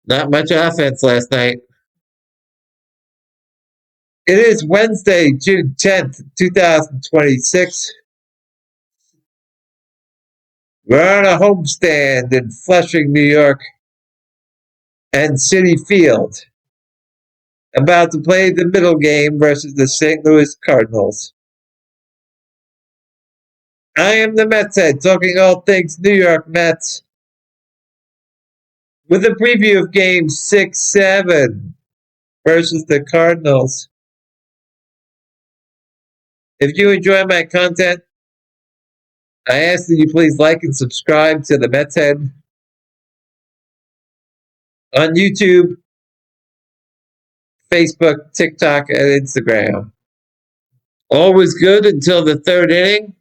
Not much offense last night. It is Wednesday, June 10th, 2026. We're on a homestand in Flushing, New York, and Citi Field, about to play the middle game versus the St. Louis Cardinals. I am the Mets head, talking all things New York Mets, with a preview of Game 6-7 versus the Cardinals. If you enjoy my content, I ask that you please like and subscribe to the Mets head on YouTube, Facebook, TikTok, and Instagram. All was good until the third inning.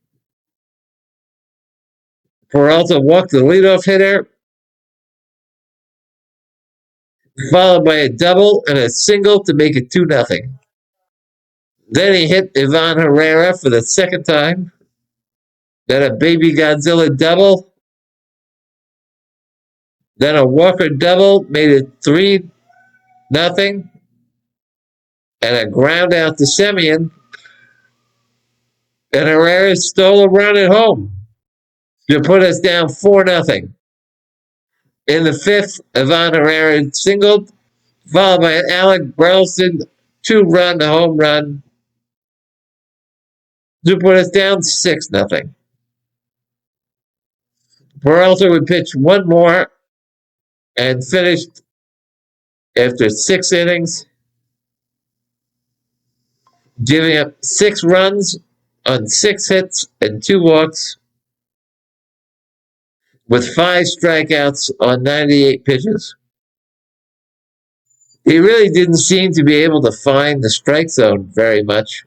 Peralta walked the leadoff hitter, followed by a double and a single to make it 2-0. Then he hit Ivan Herrera for the second time. Then a Baby Godzilla double. Then a Walker double made it 3-0. And a ground out to Semien. And Herrera stole a run at home to put us down 4-0. In the fifth, Ivan Herrera singled, followed by an Alec Burleson 2-run home run to put us down 6-0. Peralta would pitch one more and finished after 6 innings, giving up 6 runs on 6 hits and 2 walks, with 5 strikeouts on 98 pitches. He really didn't seem to be able to find the strike zone very much.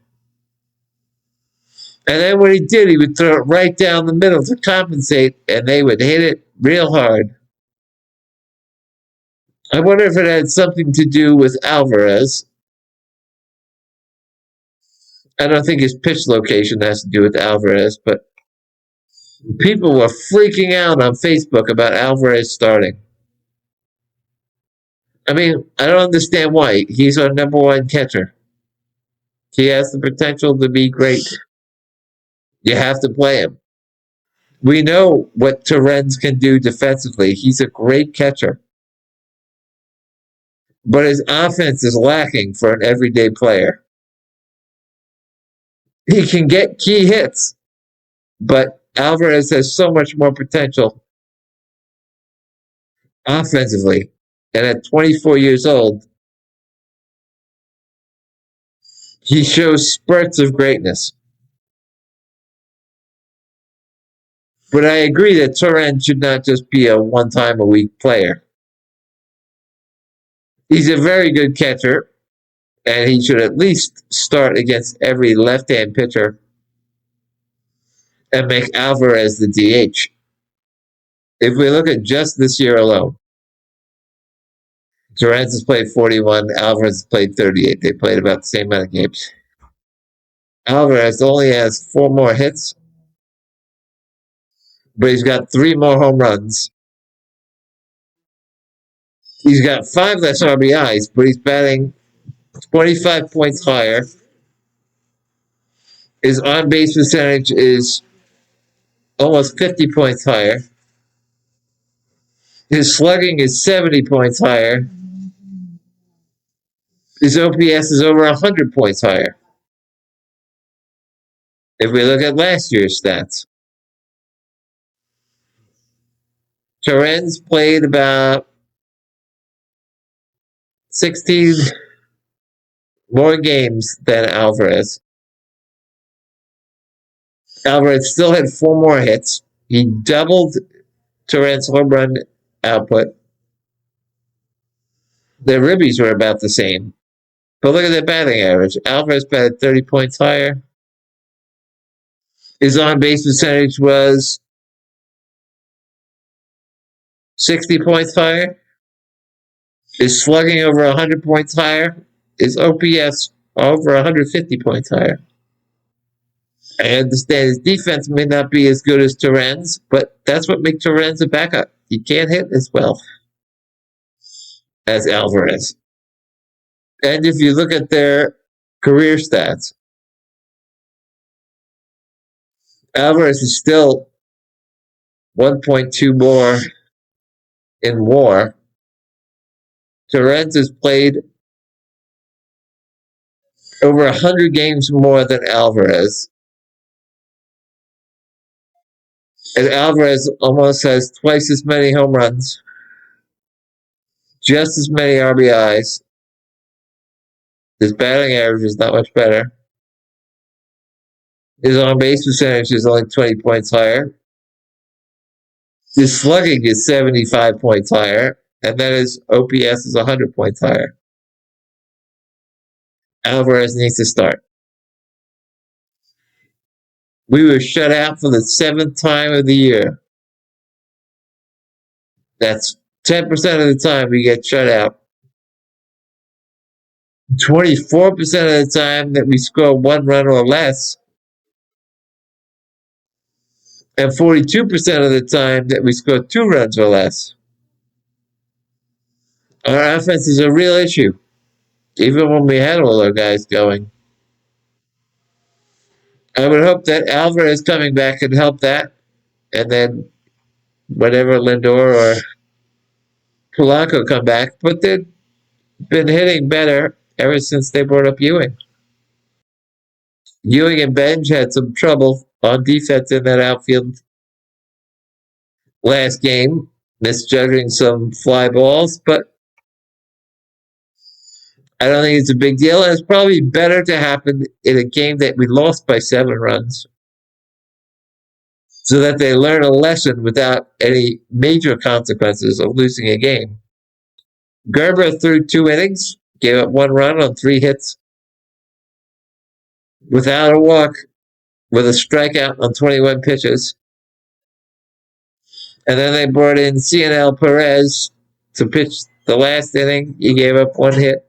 And then when he did, he would throw it right down the middle to compensate, and they would hit it real hard. I wonder if it had something to do with Alvarez. I don't think his pitch location has to do with Alvarez, but people were freaking out on Facebook about Alvarez starting. I mean, I don't understand why. He's our number 1 catcher. He has the potential to be great. You have to play him. We know what Torrens can do defensively. He's a great catcher. But his offense is lacking for an everyday player. He can get key hits, but Alvarez has so much more potential offensively. And at 24 years old, he shows spurts of greatness. But I agree that Torrens should not just be a one-time-a-week player. He's a very good catcher, and he should at least start against every left-hand pitcher and make Alvarez the DH. If we look at just this year alone, Torrens has played 41, Alvarez has played 38. They played about the same amount of games. Alvarez only has 4 more hits, but he's got 3 more home runs. He's got 5 less RBIs, but he's batting 25 points higher. His on-base percentage is almost 50 points higher. His slugging is 70 points higher. His OPS is over 100 points higher. If we look at last year's stats, Torrens played about 16 more games than Alvarez. Alvarez still had 4 more hits. He doubled Torrens' home run output. Their ribbies were about the same. But look at their batting average. Alvarez batted 30 points higher. His on-base percentage was 60 points higher. His slugging over 100 points higher. His OPS over 150 points higher. I understand his defense may not be as good as Torrens, but that's what makes Torrens a backup. He can't hit as well. as Alvarez. And if you look at their career stats, Alvarez is still 1.2 more in WAR. Torrens has played over 100 games more than Alvarez. And Alvarez almost has twice as many home runs, just as many RBIs. His batting average is not much better. His on-base percentage is only 20 points higher. His slugging is 75 points higher, and then his OPS is 100 points higher. Alvarez needs to start. We were shut out for the 7th time of the year. That's 10% of the time we get shut out. 24% of the time that we score 1 run or less, and 42% of the time that we score 2 runs or less. Our offense is a real issue, even when we had all our guys going. I would hope that Alvarez coming back can help that, and then whatever Lindor or Polanco come back. But they've been hitting better ever since they brought up Ewing. Ewing and Benj had some trouble on defense in that outfield last game, misjudging some fly balls, but I don't think it's a big deal. And it's probably better to happen in a game that we lost by 7 runs so that they learn a lesson without any major consequences of losing a game. Gerber threw 2 innings, gave up 1 run on 3 hits without a walk, with a strikeout on 21 pitches. And then they brought in Stl Perez to pitch the last inning. He gave up 1 hit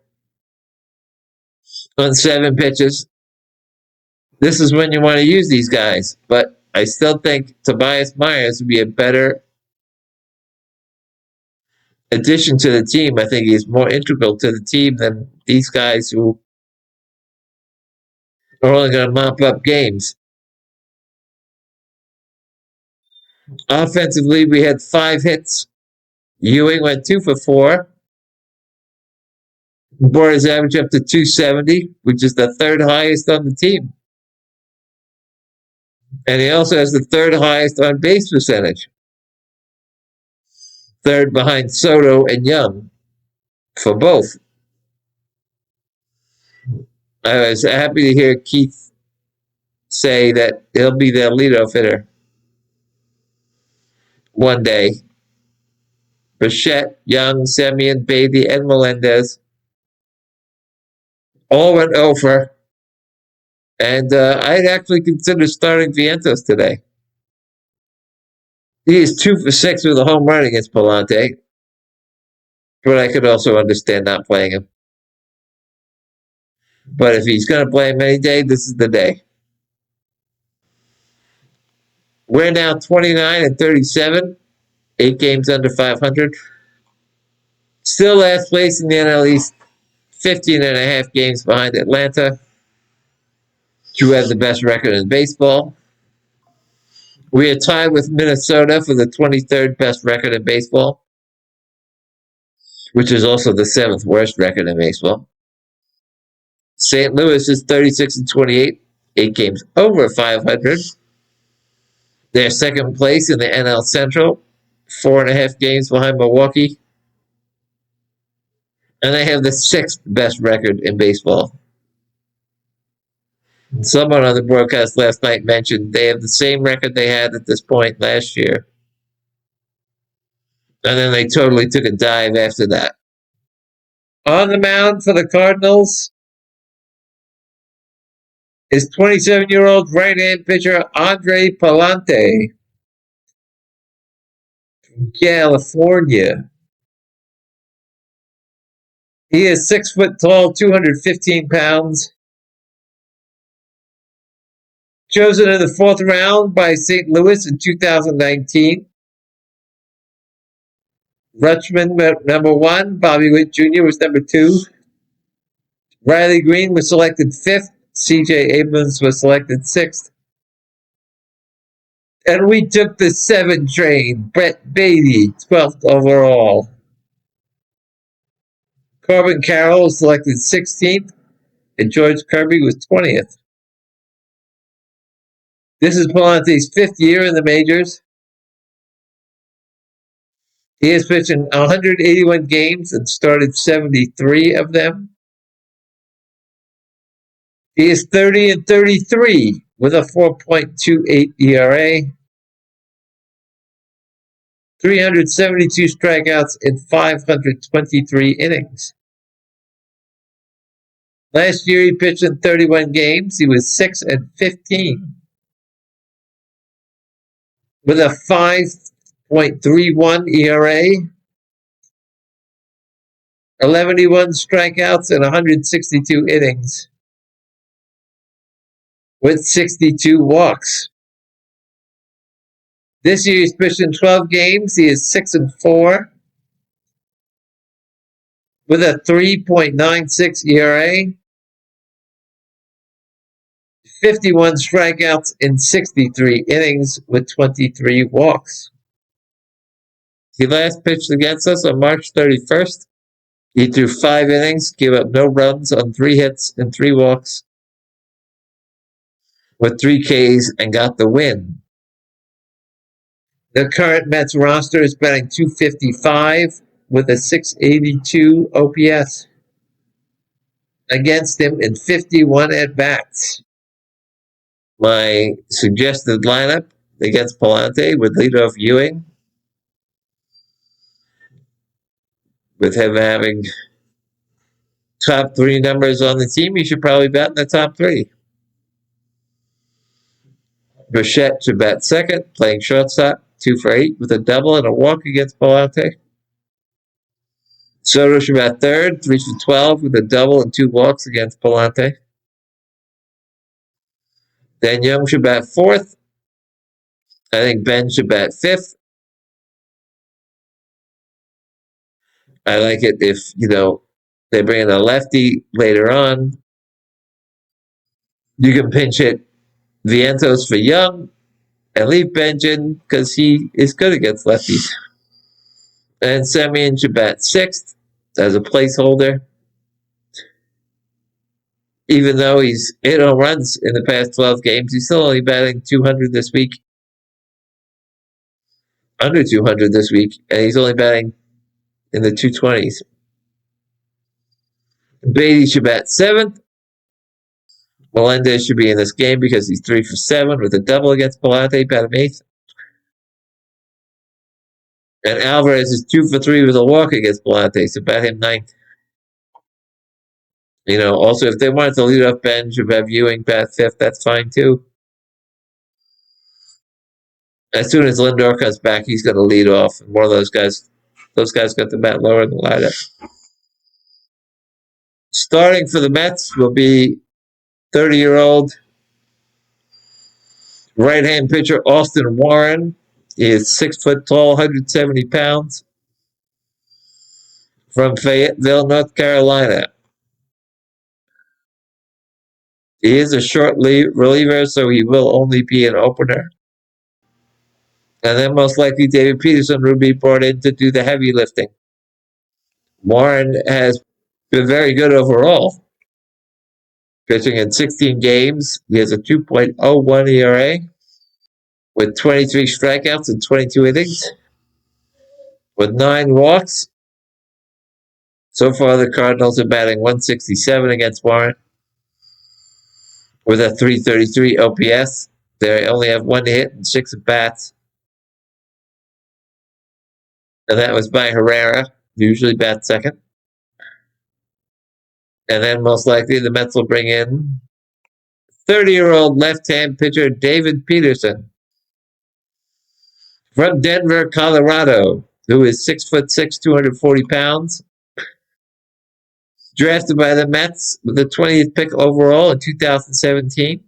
on 7 pitches. This is when you want to use these guys. But I still think Tobias Myers would be a better addition to the team. I think he's more integral to the team than these guys who are only going to mop up games. Offensively, we had 5 hits. Ewing went 2 for 4. Brought his average up to 270, which is the 3rd highest on the team. And he also has the 3rd highest on base percentage. 3rd behind Soto and Young for both. I was happy to hear Keith say that he'll be their leadoff hitter one day. Bichette, Young, Semien, Beatty, and Melendez all went over. And I'd actually consider starting Vientos today. He is 2 for 6 with a home run against Palante. But I could also understand not playing him. But if he's going to play him any day, this is the day. We're now 29 and 37, 8 games under 500. Still last place in the NL East, 15 and a half games behind Atlanta, who have the best record in baseball. We are tied with Minnesota for the 23rd best record in baseball, which is also the 7th worst record in baseball. St. Louis is 36 and 28, 8 games over 500. They're 2nd place in the NL Central, 4.5 games behind Milwaukee. And they have the 6th best record in baseball. Someone on the broadcast last night mentioned they have the same record they had at this point last year. And then they totally took a dive after that. On the mound for the Cardinals is 27-year-old right-hand pitcher Andre Palante from California. He is 6 foot tall, 215 pounds. Chosen in the 4th round by St. Louis in 2019. Rutschman number 1. Bobby Witt Jr. was number 2. Riley Green was selected 5th. C.J. Abrams was selected 6th. And we took the 7 train. Brett Beatty, 12th overall. Corbin Carroll was selected 16th. And George Kirby was 20th. This is Palante's 5th year in the majors. He has pitched in 181 games and started 73 of them. He is 30-33 with a 4.28 ERA, 372 strikeouts in 523 innings. Last year he pitched in 31 games. He was 6-15 with a 5.31 ERA, 1,181 strikeouts in 162 innings with 62 walks. This year he's pitched in 12 games. He is 6-4 with a 3.96 ERA, 51 strikeouts in 63 innings with 23 walks. He last pitched against us on March 31st. He threw 5 innings, gave up no runs on 3 hits and 3 walks with 3 Ks and got the win. The current Mets roster is batting .255 with a 682 OPS against him in 51 at-bats. My suggested lineup against Palante would lead off Ewing, with him having top 3 numbers on the team. He should probably bat in the top 3. Bichette should bat second, playing shortstop, 2 for 8 with a double and a walk against Palante. Soto should bat third, 3 for 12 with a double and 2 walks against Palante. Dan Young should bat fourth. I think Ben should bat fifth. I like it if, they bring in a lefty later on. You can pinch hit Vientos for Young and leave Benjamin because he is good against lefties. And Semien should bat sixth as a placeholder. Even though he's hit home runs in the past 12 games, he's still only batting 200 this week. Under 200 this week, and he's only batting in the 220s. Beatty should bat seventh. Melendez should be in this game because he's 3 for 7 with a double against Palante, bat him eighth. And Alvarez is 2 for 3 with a walk against Palante, so bat him ninth. Also, if they wanted to lead off Ben, should have Ewing bat fifth, that's fine too. As soon as Lindor comes back, he's going to lead off. And one of those guys got the bat lower in the lineup. Starting for the Mets will be 30-year-old right-hand pitcher Austin Warren. He is 6 foot tall, 170 pounds, from Fayetteville, North Carolina. He is a short reliever, so he will only be an opener. And then most likely David Peterson will be brought in to do the heavy lifting. Warren has been very good overall. Pitching in 16 games, he has a 2.01 ERA with 23 strikeouts in 22 innings, with 9 walks. So far, the Cardinals are batting .167 against Warren with a .333 OPS. They only have 1 hit and 6 at-bats. And that was by Herrera, usually bats second. And then most likely the Mets will bring in 30-year-old left-hand pitcher David Peterson from Denver, Colorado, who is 6'6", 240 pounds. Drafted by the Mets with the 20th pick overall in 2017.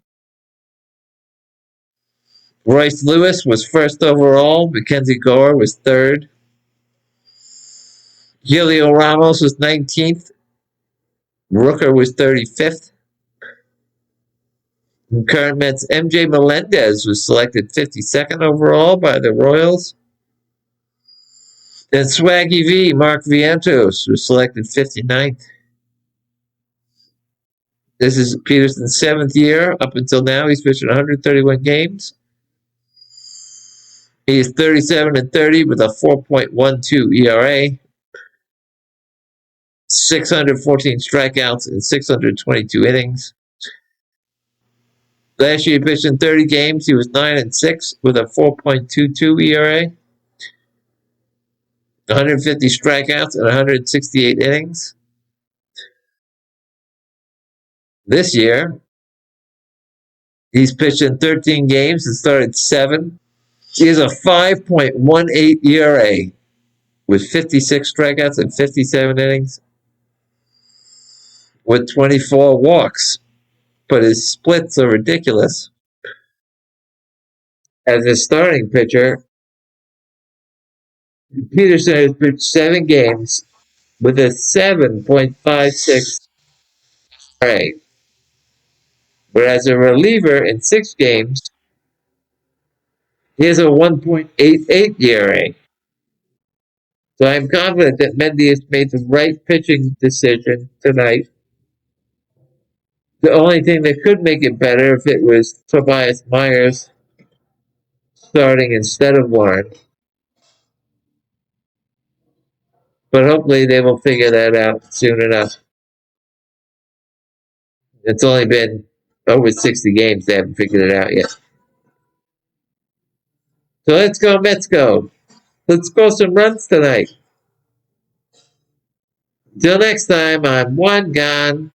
Royce Lewis was first overall. Mackenzie Gore was third. Julio Ramos was 19th. Rooker was 35th. And current Mets MJ Melendez was selected 52nd overall by the Royals. And Swaggy V, Mark Vientos, was selected 59th. This is Peterson's 7th year. Up until now, he's pitched 131 games. He is 37-30 with a 4.12 ERA, 614 strikeouts, and 622 innings. Last year, he pitched in 30 games. He was 9-6 with a 4.22 ERA, 150 strikeouts, and 168 innings. This year, he's pitched in 13 games and started 7. He has a 5.18 ERA with 56 strikeouts and 57 innings with 24 walks. But his splits are ridiculous. As a starting pitcher, Peterson has pitched 7 games with a 7.56 ERA. But as a reliever in 6 games, he has a 1.88 ERA. So I'm confident that Mendy has made the right pitching decision tonight. The only thing that could make it better if it was Tobias Myers starting instead of Warren. But hopefully they will figure that out soon enough. It's only been over 60 games. They haven't figured it out yet. So let's go, Mets go. Let's score some runs tonight. Till next time, I'm one gone.